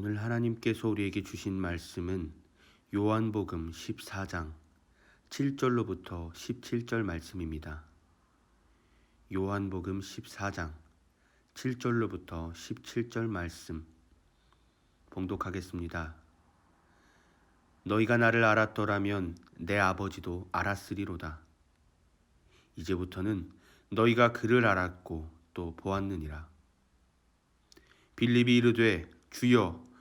오늘 하나님께서 우리에게 주신 말씀은 요한복음 14장 7절로부터 17절 말씀입니다. 요한복음 14장 7절로부터 17절 말씀 봉독하겠습니다. 너희가 나를 알았더라면 내 아버지도 알았으리로다. 이제부터는 너희가 그를 알았고 또 보았느니라. 빌립이 이르되 주여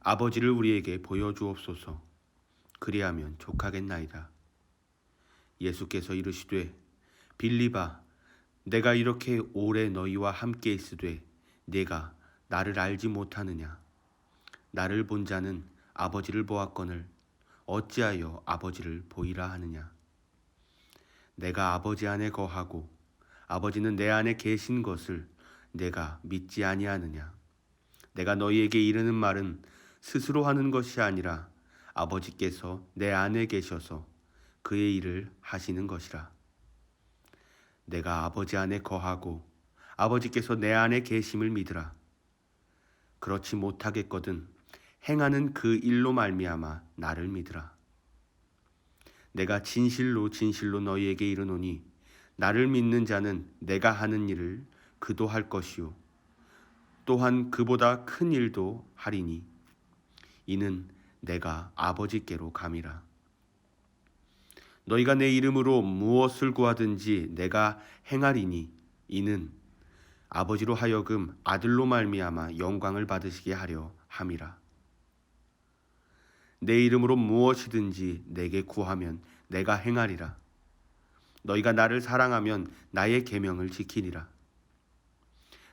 아버지를 우리에게 보여주옵소서. 그리하면 족하겠나이다. 예수께서 이르시되 빌립아 내가 이렇게 오래 너희와 함께 있으되 네가 나를 알지 못하느냐. 나를 본 자는 아버지를 보았거늘 어찌하여 아버지를 보이라 하느냐. 내가 아버지 안에 거하고 아버지는 내 안에 계신 것을 내가 믿지 아니하느냐. 내가 너희에게 이르는 말은 스스로 하는 것이 아니라 아버지께서 내 안에 계셔서 그의 일을 하시는 것이라. 내가 아버지 안에 거하고 아버지께서 내 안에 계심을 믿으라. 그렇지 못하겠거든 행하는 그 일로 말미암아 나를 믿으라. 내가 진실로 진실로 너희에게 이르노니 나를 믿는 자는 내가 하는 일을 그도 할 것이요 또한 그보다 큰 일도 하리니 이는 내가 아버지께로 감이라. 너희가 내 이름으로 무엇을 구하든지 내가 행하리니 이는 아버지로 하여금 아들로 말미암아 영광을 받으시게 하려 함이라. 내 이름으로 무엇이든지 내게 구하면 내가 행하리라. 너희가 나를 사랑하면 나의 계명을 지키리라.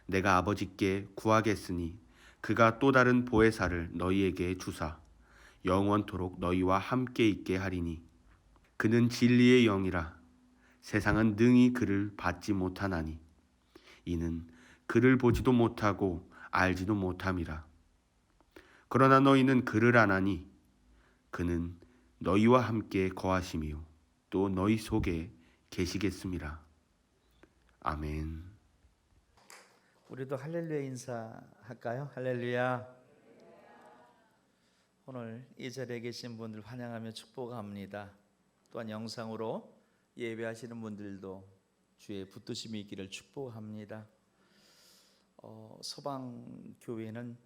내가 아버지께 구하겠으니 그가 또 다른 보혜사를 너희에게 주사 영원토록 너희와 함께 있게 하리니 그는 진리의 영이라. 세상은 능히 그를 받지 못하나니 이는 그를 보지도 못하고 알지도 못함이라. 그러나 너희는 그를 아나니 그는 너희와 함께 거하시며 또 너희 속에 계시겠음이라. 아멘. 우리도 할렐루야 인사할까요? 할렐루야. 오늘 이 자리에 계신 분들 환영하며 축복합니다. 또한 영상으로 예배하시는 분들도 주의 붙드심이 있기를 축복합니다. 서방교회는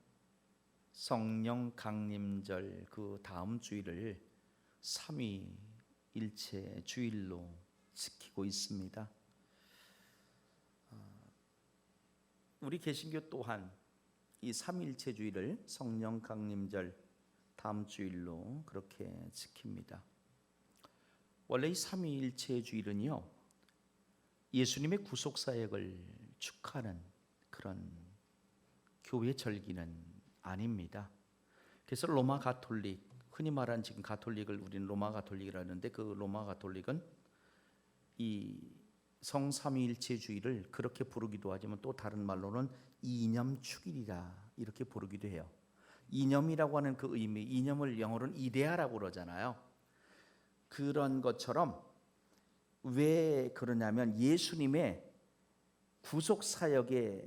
성령 강림절 그 다음 주일을 삼위일체 주일로 지키고 있습니다. 우리 개신교 또한 이 삼위일체 주일을 성령 강림절 다음 주일로 그렇게 지킵니다. 원래 이 삼위일체 주일은요 예수님의 구속 사역을 축하하는 그런 교회 절기는 아닙니다. 그래서 로마 가톨릭, 흔히 말하는 지금 가톨릭을 우리는 로마 가톨릭이라 하는데 그 로마 가톨릭은 이 성삼위일체 주일을 그렇게 부르기도 하지만 또 다른 말로는 이념축일이라 이렇게 부르기도 해요. 이념이라고 하는 그 의미, 이념을 영어로는 이데아라고 그러잖아요. 그런 것처럼 왜 그러냐면 예수님의 구속 사역에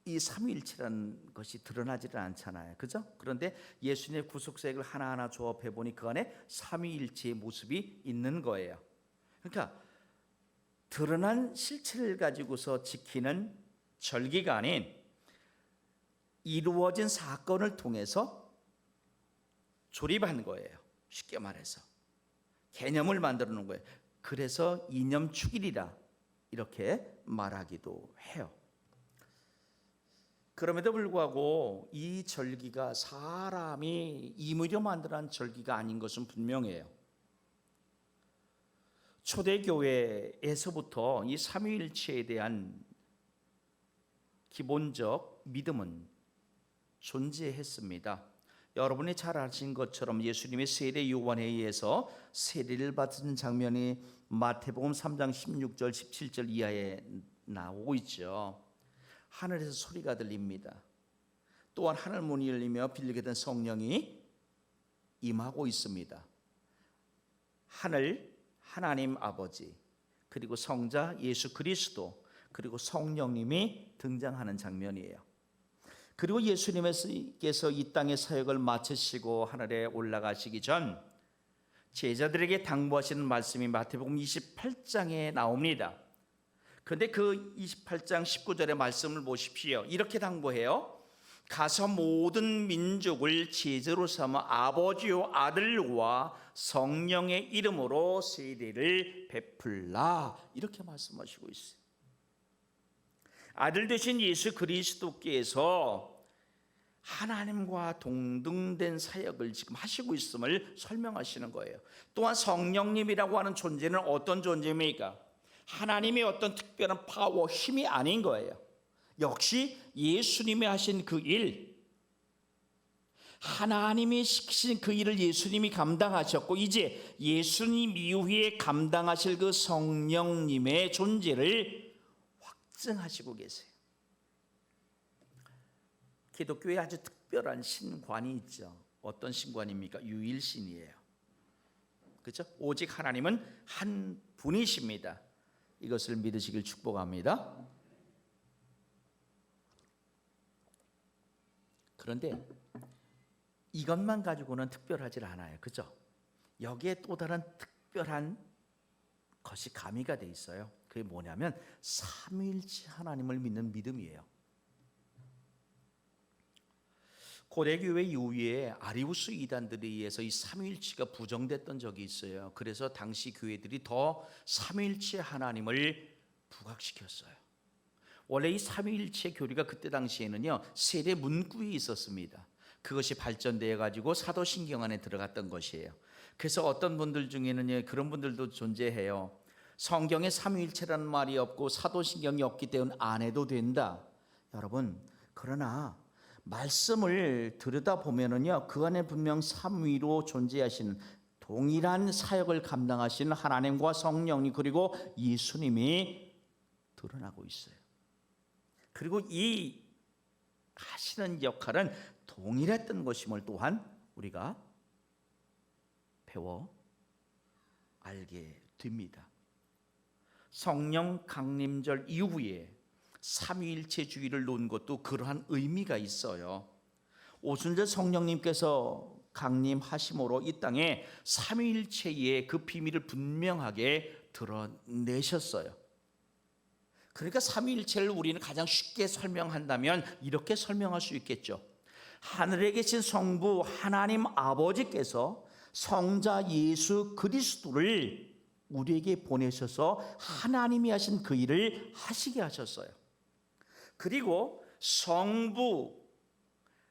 이 삼위일체라는 것이 드러나지를 않잖아요. 그죠? 그런데 예수님의 구속 사역을 하나하나 조합해 보니 그 안에 삼위일체의 모습이 있는 거예요. 그러니까 드러난 실체를 가지고서 지키는 절기가 아닌 이루어진 사건을 통해서 조립한 거예요. 쉽게 말해서 개념을 만들어 놓은 거예요. 그래서 이념축일이라 이렇게 말하기도 해요. 그럼에도 불구하고 이 절기가 사람이 임의로 만들어낸 절기가 아닌 것은 분명해요. 초대교회에서부터 이 삼위일체에 대한 기본적 믿음은 존재했습니다. 여러분이 잘 아신 것처럼 예수님의 세례 요한에 의해서 세례를 받은 장면이 마태복음 3장 16절 17절 이하에 나오고 있죠. 하늘에서 소리가 들립니다. 또한 하늘 문이 열리며 빌리게 된 성령이 임하고 있습니다. 하나님 아버지 그리고 성자 예수 그리스도 그리고 성령님이 등장하는 장면이에요. 그리고 예수님께서 이 땅의 사역을 마치시고 하늘에 올라가시기 전 제자들에게 당부하시는 말씀이 마태복음 28장에 나옵니다. 그런데 그 28장 19절의 말씀을 보십시오. 이렇게 당부해요. 가서 모든 민족을 제자로 삼아 아버지요 아들과 성령의 이름으로 세례를 베풀라, 이렇게 말씀하시고 있어요. 아들 되신 예수 그리스도께서 하나님과 동등된 사역을 지금 하시고 있음을 설명하시는 거예요. 또한 성령님이라고 하는 존재는 어떤 존재입니까? 하나님의 어떤 특별한 파워, 힘이 아닌 거예요. 역시 예수님이 하신 그 일, 하나님이 시키신 그 일을 예수님이 감당하셨고, 이제 예수님 이후에 감당하실 그 성령님의 존재를 확증하시고 계세요. 기독교에 아주 특별한 신관이 있죠. 어떤 신관입니까? 유일신이에요. 그렇죠? 오직 하나님은 한 분이십니다. 이것을 믿으시길 축복합니다. 그런데 이것만 가지고는 특별하지 않아요. 그죠? 여기에 또 다른 특별한 것이 가미가 돼 있어요. 그게 뭐냐면 삼위일체 하나님을 믿는 믿음이에요. 고대교회 이후에 아리우스 이단들에 의해서 이 삼위일체가 부정됐던 적이 있어요. 그래서 당시 교회들이 더 삼위일체 하나님을 부각시켰어요. 원래 이 삼위일체 교리가 그때 당시에는요, 세례 문구에 있었습니다. 그것이 발전되어 가지고 사도신경 안에 들어갔던 것이에요. 그래서 어떤 분들 중에는 그런 분들도 존재해요. 성경에 삼위일체라는 말이 없고 사도신경이 없기 때문에 안 해도 된다. 여러분, 그러나 말씀을 들여다보면은요, 그 안에 분명 삼위로 존재하시는 동일한 사역을 감당하시는 하나님과 성령님, 그리고 예수님이 드러나고 있어요. 그리고 이 하시는 역할은 동일했던 것임을 또한 우리가 배워 알게 됩니다. 성령 강림절 이후에 삼위일체주의를 놓은 것도 그러한 의미가 있어요. 오순절 성령님께서 강림하심으로 이 땅에 삼위일체의 그 비밀을 분명하게 드러내셨어요. 그러니까 삼위일체를 우리는 가장 쉽게 설명한다면 이렇게 설명할 수 있겠죠. 하늘에 계신 성부 하나님 아버지께서 성자 예수 그리스도를 우리에게 보내셔서 하나님이 하신 그 일을 하시게 하셨어요. 그리고 성부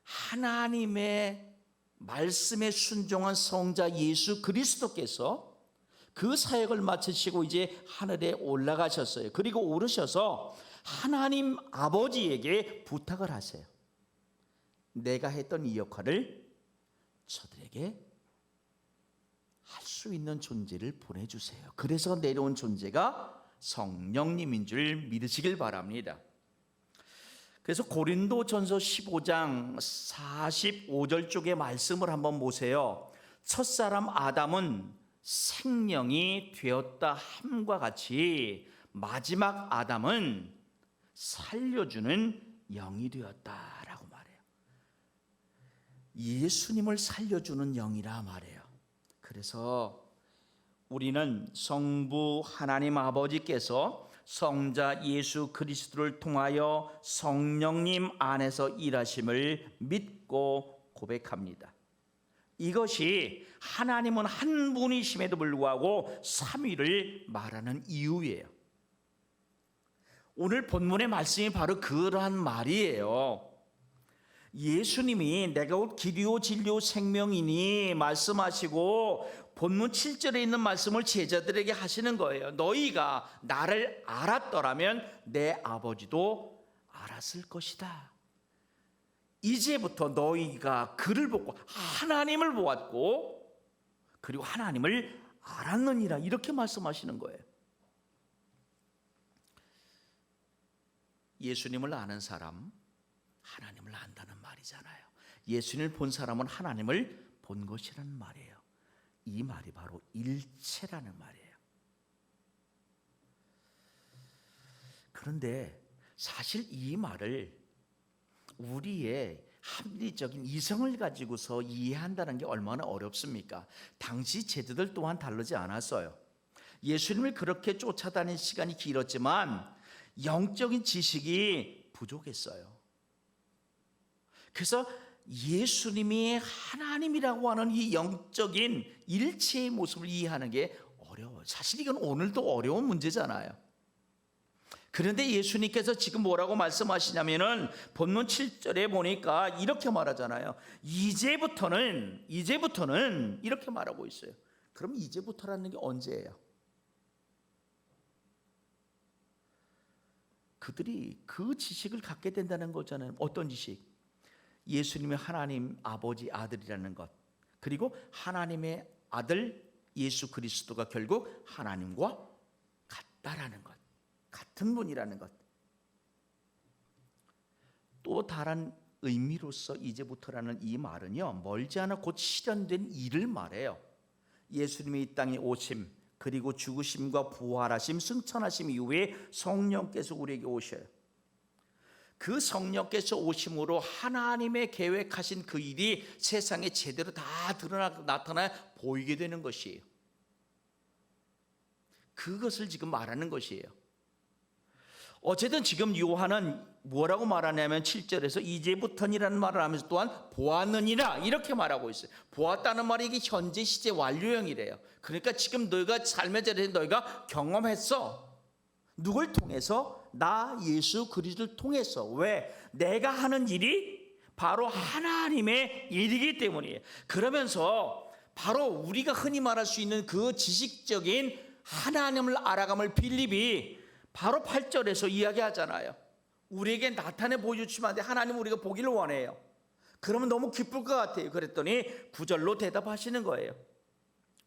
하나님의 말씀에 순종한 성자 예수 그리스도께서 그 사역을 마치시고 이제 하늘에 올라가셨어요. 그리고 오르셔서 하나님 아버지에게 부탁을 하세요. 내가 했던 이 역할을 저들에게 할 수 있는 존재를 보내주세요. 그래서 내려온 존재가 성령님인 줄 믿으시길 바랍니다. 그래서 고린도전서 15장 45절 쪽의 말씀을 한번 보세요. 첫사람 아담은 생명이 되었다 함과 같이 마지막 아담은 살려주는 영이 되었다라고 말해요. 예수님을 살려주는 영이라 말해요. 그래서 우리는 성부 하나님 아버지께서 성자 예수 그리스도를 통하여 성령님 안에서 일하심을 믿고 고백합니다. 이것이 하나님은 한 분이심에도 불구하고 삼위를 말하는 이유예요. 오늘 본문의 말씀이 바로 그러한 말이에요. 예수님이 내가 곧 길이요 진리요 생명이니 말씀하시고 본문 7절에 있는 말씀을 제자들에게 하시는 거예요. 너희가 나를 알았더라면 내 아버지도 알았을 것이다. 이제부터 너희가 그를 보고 하나님을 보았고 그리고 하나님을 알았느니라, 이렇게 말씀하시는 거예요. 예수님을 아는 사람 하나님을 안다는 말이잖아요. 예수님을 본 사람은 하나님을 본 것이라는 말이에요. 이 말이 바로 일체라는 말이에요. 그런데 사실 이 말을 우리의 합리적인 이성을 가지고서 이해한다는 게 얼마나 어렵습니까? 당시 제자들 또한 다르지 않았어요. 예수님을 그렇게 쫓아다닌 시간이 길었지만 영적인 지식이 부족했어요. 그래서 예수님이 하나님이라고 하는 이 영적인 일체의 모습을 이해하는 게 어려워요. 사실 이건 오늘도 어려운 문제잖아요. 그런데 예수님께서 지금 뭐라고 말씀하시냐면은 본문 7절에 보니까 이렇게 말하잖아요. 이제부터는 이렇게 말하고 있어요. 그럼 이제부터라는 게 언제예요? 그들이 그 지식을 갖게 된다는 거잖아요. 어떤 지식? 예수님이 하나님 아버지 아들이라는 것, 그리고 하나님의 아들 예수 그리스도가 결국 하나님과 같다라는 것, 같은 분이라는 것. 또 다른 의미로서 이제부터라는 이 말은요, 멀지 않아 곧 실현된 일을 말해요. 예수님이 이 땅에 오심, 그리고 죽으심과 부활하심, 승천하심 이후에 성령께서 우리에게 오셔요. 그 성령께서 오심으로 하나님의 계획하신 그 일이 세상에 제대로 다 나타나 보이게 되는 것이에요. 그것을 지금 말하는 것이에요. 어쨌든 지금 요한은 뭐라고 말하냐면 7절에서 이제부터니라는 말을 하면서 또한 보았느니라 이렇게 말하고 있어요. 보았다는 말이 이게 현재 시제 완료형이래요. 그러니까 지금 너희가 삶의 자리에서 너희가 경험했어. 누굴 통해서? 나 예수 그리스도를 통해서. 왜? 내가 하는 일이 바로 하나님의 일이기 때문이에요. 그러면서 바로 우리가 흔히 말할 수 있는 그 지식적인 하나님을 알아감을 빌립이 바로 8절에서 이야기하잖아요. 우리에게 나타내 보여주시면 안 돼. 하나님 우리가 보기를 원해요. 그러면 너무 기쁠 것 같아요. 그랬더니 9절로 대답하시는 거예요.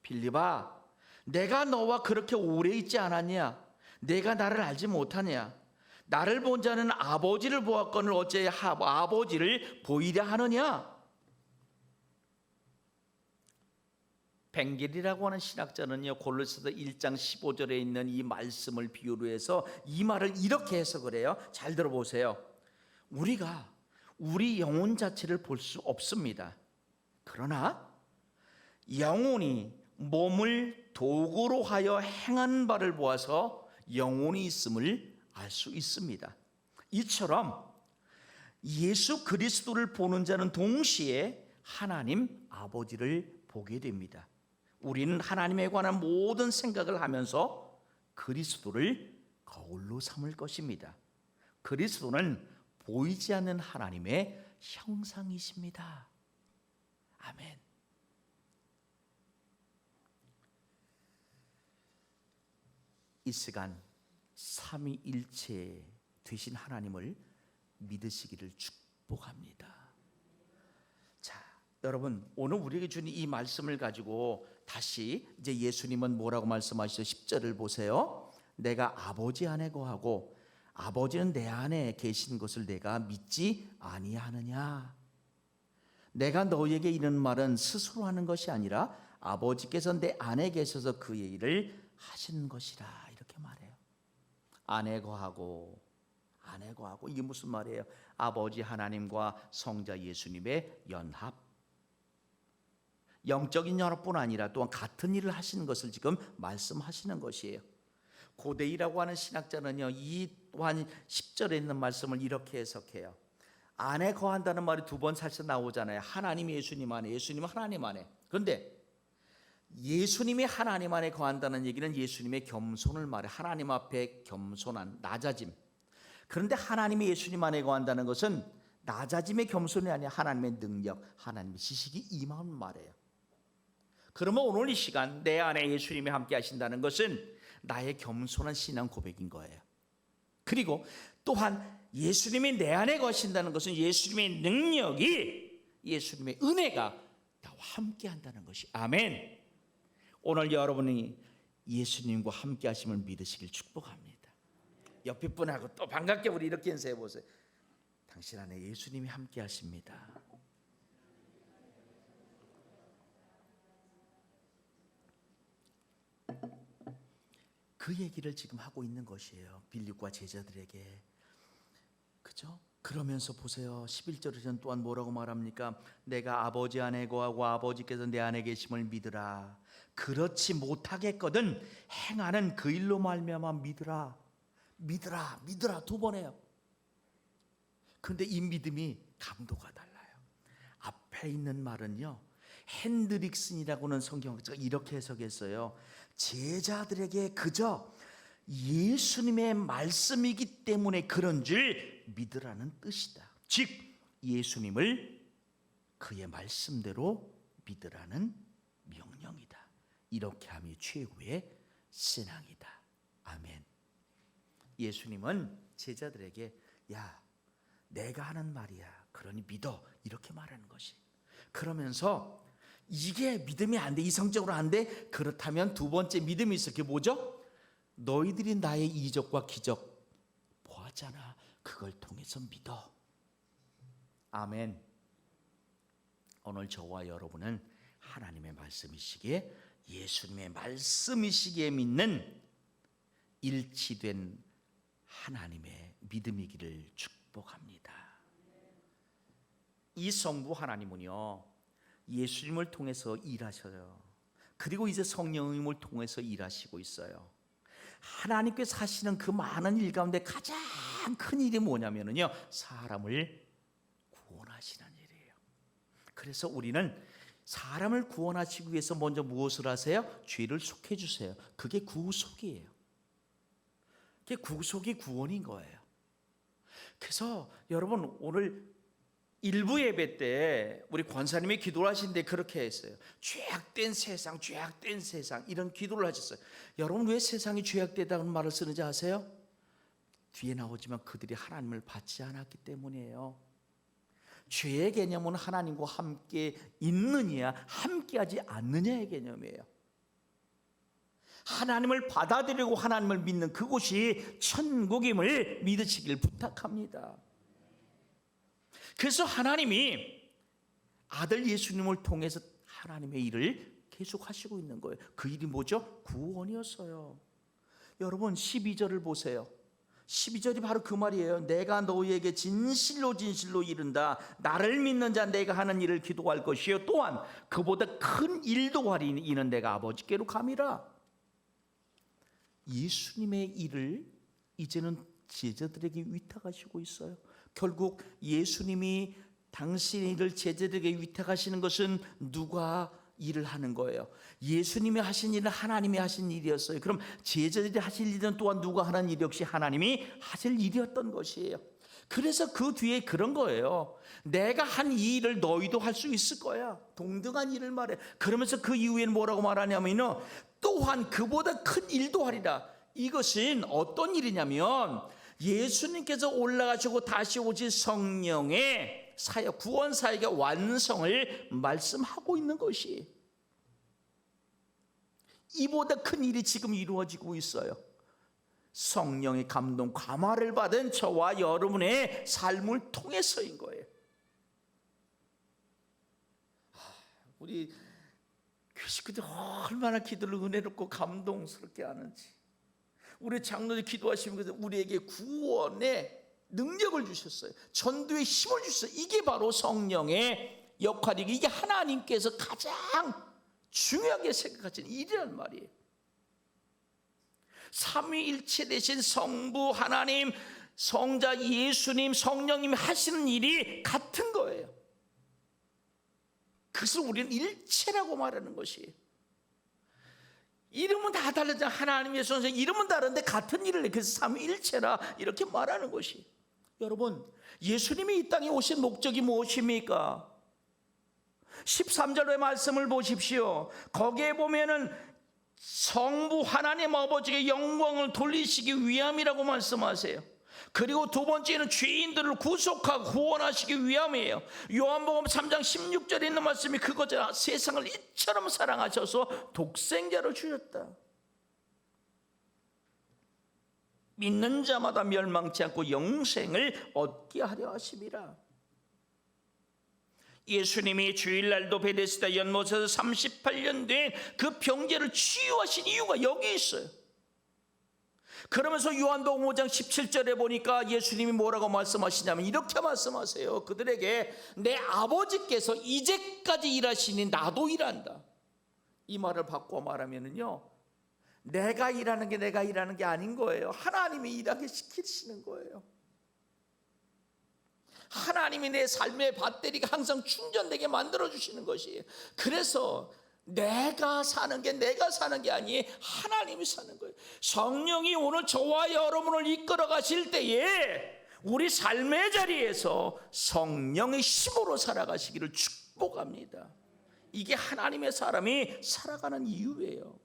빌립아, 내가 너와 그렇게 오래 있지 않았냐? 내가 나를 알지 못하냐? 나를 본 자는 아버지를 보았거늘 어째 아버지를 보이려 하느냐? 벵겔이라고 하는 신학자는요, 골로새서 1장 15절에 있는 이 말씀을 비유로 해서 이 말을 이렇게 해석을 해요. 잘 들어보세요. 우리가 우리 영혼 자체를 볼 수 없습니다. 그러나 영혼이 몸을 도구로 하여 행한 바를 보아서 영혼이 있음을 알 수 있습니다. 이처럼 예수 그리스도를 보는 자는 동시에 하나님 아버지를 보게 됩니다. 우리는 하나님에 관한 모든 생각을 하면서 그리스도를 거울로 삼을 것입니다. 그리스도는 보이지 않는 하나님의 형상이십니다. 아멘. 이 시간 삼위일체 되신 하나님을 믿으시기를 축복합니다. 자, 여러분, 오늘 우리에게 주신 이 말씀을 가지고 다시 이제 예수님은 뭐라고 말씀하시죠? 10절을 보세요. 내가 아버지 안에 거하고 아버지는 내 안에 계신 것을 내가 믿지 아니하느냐? 내가 너희에게 이런 말은 스스로 하는 것이 아니라 아버지께서 내 안에 계셔서 그의 일을 하시는 것이라. 이렇게 말해요. 안에 거하고 이게 무슨 말이에요? 아버지 하나님과 성자 예수님의 연합, 영적인 연합뿐 아니라 또한 같은 일을 하시는 것을 지금 말씀하시는 것이에요. 고대이라고 하는 신학자는요, 이 또한 10절에 있는 말씀을 이렇게 해석해요. 안에 거한다는 말이 두 번 살짝 나오잖아요. 하나님 예수님 안에, 예수님 하나님 안에. 그런데 예수님이 하나님 안에 거한다는 얘기는 예수님의 겸손을 말해. 하나님 앞에 겸손한 낮아짐. 그런데 하나님이 예수님 안에 거한다는 것은 낮아짐의 겸손이 아니라 하나님의 능력, 하나님의 지식이 임함을 말해요. 그러면 오늘 이 시간 내 안에 예수님이 함께 하신다는 것은 나의 겸손한 신앙 고백인 거예요. 그리고 또한 예수님이 내 안에 거하신다는 것은 예수님의 능력이, 예수님의 은혜가 나와 함께 한다는 것이. 아멘. 오늘 여러분이 예수님과 함께 하심을 믿으시길 축복합니다. 옆에 분하고 또 반갑게 우리 이렇게 인사해 보세요. 당신 안에 예수님이 함께 하십니다. 그 얘기를 지금 하고 있는 것이에요. 빌립과 제자들에게. 그죠? 그러면서 보세요. 11절에는 또한 뭐라고 말합니까? 내가 아버지 안에 거하고 아버지께서 내 안에 계심을 믿으라. 그렇지 못하겠거든 행하는 그 일로 말미암아 믿으라. 믿으라, 믿으라 두 번 해요. 그런데 이 믿음이 강도가 달라요. 앞에 있는 말은요, 핸드릭슨이라고는 성경학자가 이렇게 해석했어요. 제자들에게 그저 예수님의 말씀이기 때문에 그런 줄 믿으라는 뜻이다. 즉 예수님을 그의 말씀대로 믿으라는 명령이다. 이렇게 함이 최고의 신앙이다. 아멘. 예수님은 제자들에게 야, 내가 하는 말이야, 그러니 믿어, 이렇게 말하는 것이. 그러면서 이게 믿음이 안 돼, 이성적으로 안 돼, 그렇다면 두 번째 믿음이 있어. 그게 뭐죠? 너희들이 나의 이적과 기적 보았잖아, 그걸 통해서 믿어. 아멘. 오늘 저와 여러분은 하나님의 말씀이시기에, 예수님의 말씀이시기에 믿는 일치된 하나님의 믿음이기를 축복합니다. 이 성부 하나님은요, 예수님을 통해서 일하셔요. 그리고 이제 성령님을 통해서 일하시고 있어요. 하나님께서 하시는 그 많은 일 가운데 가장 큰 일이 뭐냐면요, 사람을 구원하시는 일이에요. 그래서 우리는 사람을 구원하시기 위해서 먼저 무엇을 하세요? 죄를 속해 주세요. 그게 구속이에요. 그게 구속이 구원인 거예요. 그래서 여러분, 오늘 일부 예배 때 우리 권사님이 기도를 하시는데 그렇게 했어요. 죄악된 세상, 죄악된 세상, 이런 기도를 하셨어요. 여러분, 왜 세상이 죄악되다는 말을 쓰는지 아세요? 뒤에 나오지만 그들이 하나님을 받지 않았기 때문이에요. 죄의 개념은 하나님과 함께 있느냐 함께하지 않느냐의 개념이에요. 하나님을 받아들이고 하나님을 믿는 그곳이 천국임을 믿으시길 부탁합니다. 그래서 하나님이 아들 예수님을 통해서 하나님의 일을 계속하시고 있는 거예요. 그 일이 뭐죠? 구원이었어요. 여러분, 12절을 보세요. 12절이 바로 그 말이에요. 내가 너희에게 진실로 진실로 이른다. 나를 믿는 자 내가 하는 일을 기도할 것이요, 또한 그보다 큰 일도 하리. 이는 내가 아버지께로 감이라. 예수님의 일을 이제는 제자들에게 위탁하시고 있어요. 결국 예수님이 당신의 일을 제자들에게 위탁하시는 것은 누가 일을 하는 거예요? 예수님이 하신 일은 하나님이 하신 일이었어요. 그럼 제자들이 하실 일은 또한 누가 하는 일 역시 하나님이 하실 일이었던 것이에요. 그래서 그 뒤에 그런 거예요. 내가 한 이 일을 너희도 할 수 있을 거야. 동등한 일을 말해. 그러면서 그 이후에는 뭐라고 말하냐면요, 또한 그보다 큰 일도 하리라. 이것은 어떤 일이냐면 예수님께서 올라가시고 다시 오실 성령의 사역, 구원 사역의 완성을 말씀하고 있는 것이, 이보다 큰 일이 지금 이루어지고 있어요. 성령의 감동, 감화를 받은 저와 여러분의 삶을 통해서인 거예요. 우리 교식들 얼마나 기도를 은혜롭고 감동스럽게 하는지. 우리 장로들 기도하시면서 우리에게 구원의 능력을 주셨어요. 전도의 힘을 주셨어요. 이게 바로 성령의 역할이고, 이게 하나님께서 가장 중요하게 생각하시는 일이란 말이에요. 삼위일체 되신 성부 하나님, 성자 예수님, 성령님이 하시는 일이 같은 거예요. 그래서 우리는 일체라고 말하는 것이에요. 이름은 다 다르죠. 하나님의 손에서 이름은 다른데 같은 일을 해. 그래서 삼위일체라 이렇게 말하는 것이. 여러분, 예수님이 이 땅에 오신 목적이 무엇입니까? 13절의 말씀을 보십시오. 거기에 보면은 성부 하나님 아버지께 영광을 돌리시기 위함이라고 말씀하세요. 그리고 두 번째는 죄인들을 구속하고 구원하시기 위함이에요. 요한복음 3장 16절에 있는 말씀이 그거잖아. 세상을 이처럼 사랑하셔서 독생자를 주셨다. 믿는 자마다 멸망치 않고 영생을 얻게 하려 하심이라. 예수님이 주일날도 베데스다 연못에서 38년 된 그 병자를 치유하신 이유가 여기 있어요. 그러면서 요한복음 5장 17절에 보니까 예수님이 뭐라고 말씀하시냐면 이렇게 말씀하세요. 그들에게 내 아버지께서 이제까지 일하시니 나도 일한다. 이 말을 바꿔 말하면은요, 내가 일하는 게 아닌 거예요. 하나님이 일하게 시키시는 거예요. 하나님이 내 삶의 배터리가 항상 충전되게 만들어 주시는 것이에요. 그래서 내가 사는 게 아니에요. 하나님이 사는 거예요. 성령이 오늘 저와 여러분을 이끌어 가실 때에 우리 삶의 자리에서 성령의 힘으로 살아가시기를 축복합니다. 이게 하나님의 사람이 살아가는 이유예요.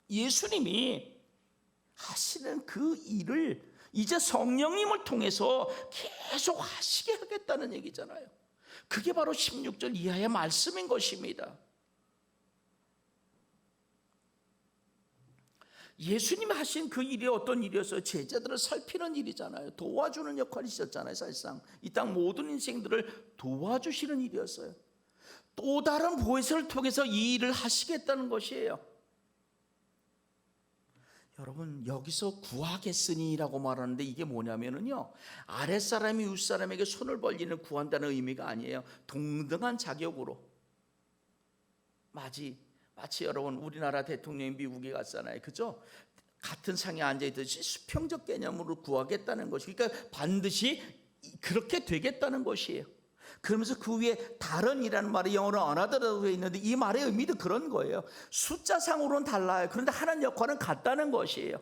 예수님이 하시는 그 일을 이제 성령님을 통해서 계속 하시게 하겠다는 얘기잖아요. 그게 바로 16절 이하의 말씀인 것입니다. 예수님이 하신 그 일이 어떤 일이었어요? 제자들을 살피는 일이잖아요. 도와주는 역할이셨잖아요. 사실상 이 땅 모든 인생들을 도와주시는 일이었어요. 또 다른 보혜사를 통해서 이 일을 하시겠다는 것이에요. 여러분, 여기서 구하겠으니라고 말하는데 이게 뭐냐면요, 아랫사람이 윗사람에게 손을 벌리는 구한다는 의미가 아니에요. 동등한 자격으로. 마치 여러분 우리나라 대통령이 미국에 갔잖아요. 그죠? 같은 상에 앉아있듯이 수평적 개념으로 구하겠다는 것이, 그러니까 반드시 그렇게 되겠다는 것이에요. 그러면서 그 위에 다른이라는 말이 영어로 another라고 되어 있는데 이 말의 의미도 그런 거예요. 숫자상으로는 달라요. 그런데 하는 역할은 같다는 것이에요.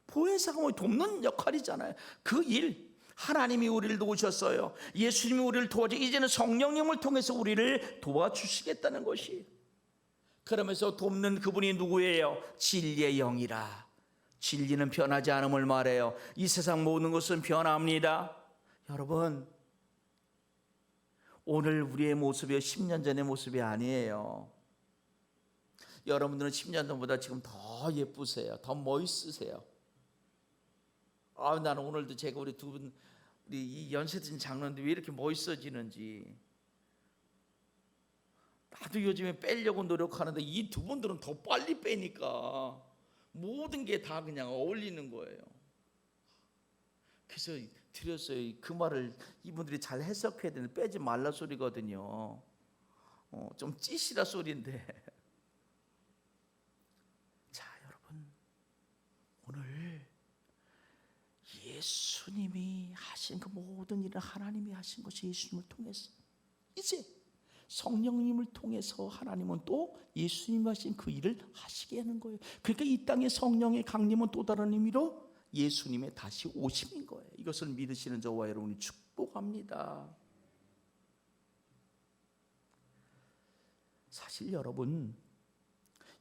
보혜사가 돕는 역할이잖아요. 그 일, 하나님이 우리를 도우셨어요. 예수님이 우리를 도와주, 이제는 성령님을 통해서 우리를 도와주시겠다는 것이에요. 그러면서 돕는 그분이 누구예요? 진리의 영이라. 진리는 변하지 않음을 말해요. 이 세상 모든 것은 변합니다. 여러분, 오늘 우리의 모습이 10년 전의 모습이 아니에요. 여러분들은 10년 전보다 지금 더 예쁘세요. 더 멋있으세요. 나는 오늘도 제가 우리 두 분, 우리 이 연세드신 장로님들 왜 이렇게 멋있어지는지. 나도 요즘에 빼려고 노력하는데 이 두 분들은 더 빨리 빼니까 모든 게 다 그냥 어울리는 거예요. 그래서 드렸어요. 그 말을 이분들이 잘 해석해야 되는, 빼지 말라 소리거든요. 좀 찌시라 소리인데. 자, 여러분, 오늘 예수님이 하신 그 모든 일은 하나님이 하신 것이 예수님을 통해서, 이제 성령님을 통해서 하나님은 또 예수님이 하신 그 일을 하시게 하는 거예요. 그러니까 이 땅의 성령의 강림은 또 다른 의미로 예수님의 다시 오심인 거예요. 이것을 믿으시는 저와 여러분이 축복합니다. 사실 여러분,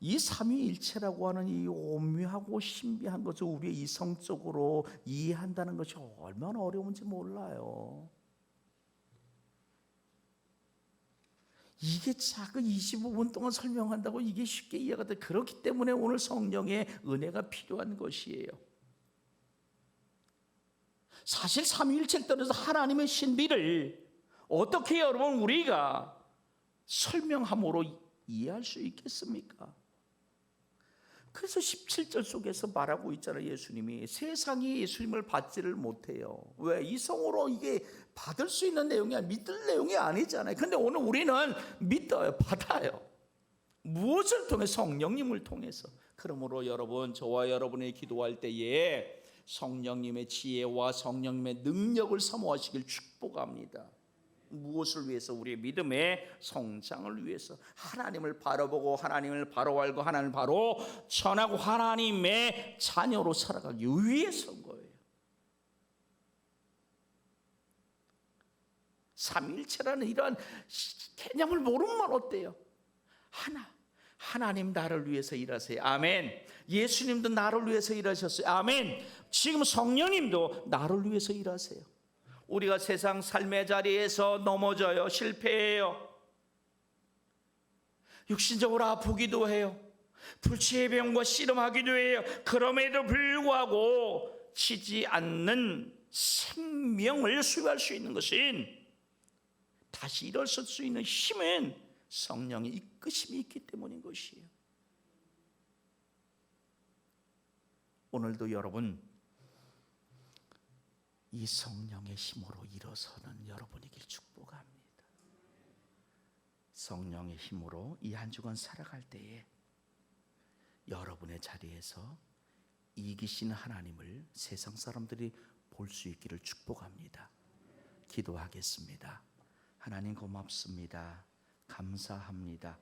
이 삼위일체라고 하는 이 오묘하고 신비한 것을 우리의 이성적으로 이해한다는 것이 얼마나 어려운지 몰라요. 이게 작은 25분 동안 설명한다고 이게 쉽게 이해가 돼. 그렇기 때문에 오늘 성령의 은혜가 필요한 것이에요. 사실 삼위일체를 떠나서 하나님의 신비를 어떻게 여러분 우리가 설명함으로 이해할 수 있겠습니까? 그래서 17절 속에서 말하고 있잖아요. 예수님이 세상이 예수님을 받지를 못해요. 왜? 이성으로 이게 받을 수 있는 내용이 아니라 믿을 내용이 아니잖아요. 근데 오늘 우리는 믿어요. 받아요. 무엇을 통해? 성령님을 통해서. 그러므로 여러분, 저와 여러분이 기도할 때에 성령님의 지혜와 성령님의 능력을 사모하시길 축복합니다. 무엇을 위해서? 우리의 믿음의 성장을 위해서. 하나님을 바로 보고 하나님을 바로 알고 하나님을 바로 전하고 하나님의 자녀로 살아가기 위해서인 거예요. 삼일체라는 이러한 개념을 모르면 어때요? 하나님 나를 위해서 일하세요. 아멘. 예수님도 나를 위해서 일하셨어요. 아멘. 지금 성령님도 나를 위해서 일하세요. 우리가 세상 삶의 자리에서 넘어져요. 실패해요. 육신적으로 아프기도 해요. 불치의 병과 씨름하기도 해요. 그럼에도 불구하고 치지 않는 생명을 수여할 수 있는 것은, 다시 일어설 수 있는 힘은 성령의 이끄심이 있기 때문인 것이에요. 오늘도 여러분 이 성령의 힘으로 일어서는 여러분이길 축복합니다. 성령의 힘으로 이 한 주간 살아갈 때에 여러분의 자리에서 이기시는 하나님을 세상 사람들이 볼 수 있기를 축복합니다. 기도하겠습니다. 하나님 고맙습니다. 감사합니다.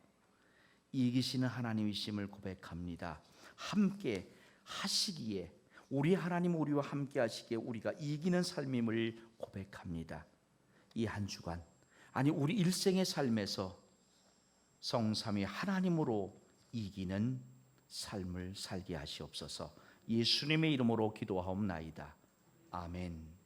이기시는 하나님이심을 고백합니다. 함께 하시기에, 우리 하나님 우리와 함께 하시기에 우리가 이기는 삶임을 고백합니다. 이 한 주간, 아니 우리 일생의 삶에서 성삼위 하나님으로 이기는 삶을 살게 하시옵소서. 예수님의 이름으로 기도하옵나이다. 아멘.